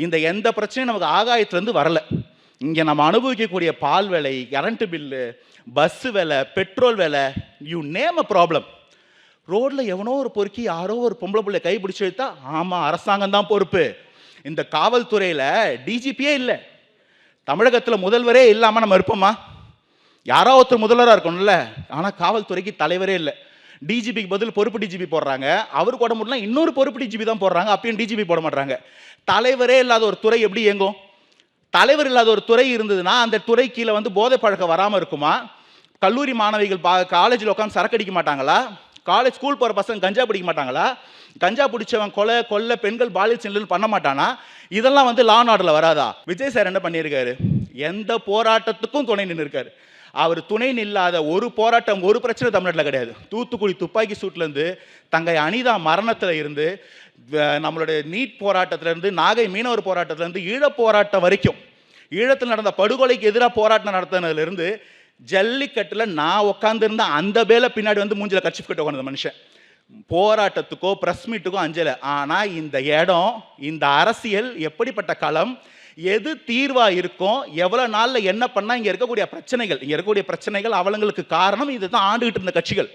இந்த எந்த பிரச்சனையும் நமக்கு ஆகாயத்துலேருந்து வரல. இங்கே நம்ம அனுபவிக்கக்கூடிய பால் விலை, கரண்ட்டு பில்லு, பஸ்ஸு விலை, பெட்ரோல் விலை, யூ நேம் அ ப்ராப்ளம். ரோட்டில் எவனோ ஒரு பொறுக்கி யாரோ ஒரு பொம்பளை பிள்ளை கை பிடிச்சி எடுத்தா ஆமாம் அரசாங்கம் தான் பொறுப்பு. இந்த காவல்துறையில் டிஜிபியே இல்லை, தமிழகத்தில் முதல்வரே இல்லாமல் நம்ம இருப்போமா? யாரோ ஒருத்தர் முதல்வராக இருக்கணும்ல. ஆனால் காவல்துறைக்கு தலைவரே இல்லை. டிஜிபிக்கு பதில் பொறுப்பு டிஜிபி போடுறாங்க. அவருக்கு உடம்பு முடியல இன்னொரு பொறுப்பு டிஜிபி தான் போடுறாங்க. அப்பயும் டிஜிபி போட மாட்டாங்க. தலைவரே இல்லாத ஒரு துறை எப்படி இயங்கும்? தலைவர் இல்லாத ஒரு துறை இருந்ததுன்னா அந்த துறை கீழே போதை பழக்கம் வராமல் இருக்குமா? கல்லூரி மாணவிகள் காலேஜில் உட்காந்து சரக்கு அடிக்க மாட்டாங்களா? காலேஜ் ஸ்கூல் போகிற பசங்க கஞ்சா பிடிக்க மாட்டாங்களா? கஞ்சா பிடிச்சவன் கொலை பெண்கள் பாலியல் செல்லல் பண்ண மாட்டானா? இதெல்லாம் லா அண்ட் ஆர்டரில் வராதா? விஜய் சார் என்ன பண்ணியிருக்காரு? எந்த போராட்டத்துக்கும் துணை நின்று இருக்காரு. அவர் துணை நில்லாத ஒரு போராட்டம், ஒரு பிரச்சனை தமிழ்நாட்டில் கிடையாது. தூத்துக்குடி துப்பாக்கி சூட்லேருந்து, தங்கை அனிதா மரணத்தில் இருந்து, நம்மளுடைய நீட் போராட்டத்திலேருந்து, நாகை மீனவர் போராட்டத்திலேருந்து, ஈழப் போராட்டம் வரைக்கும், ஈழத்தில் நடந்த படுகொலைக்கு எதிராக போராட்டம் நடத்தினதுலேருந்து, ஜல்லிக்கட்டில் நான் உட்காந்துருந்த அந்த வேலை பின்னாடி மூஞ்சில் கட்சிஃப் கட்ட உட்காந்த மனுஷன். போராட்டத்துக்கோ ப்ரெஸ் மீட்டுக்கோ அஞ்சலை. ஆனால் இந்த இடம், இந்த அரசியல் எப்படிப்பட்ட களம், எது தீர்வாக இருக்கும், எவ்வளோ நாளில் என்ன பண்ணால் இங்கே இருக்கக்கூடிய பிரச்சனைகள் அவங்களுக்கு காரணம் இதுதான் ஆண்டுகிட்டு இருந்த கட்சிகள்.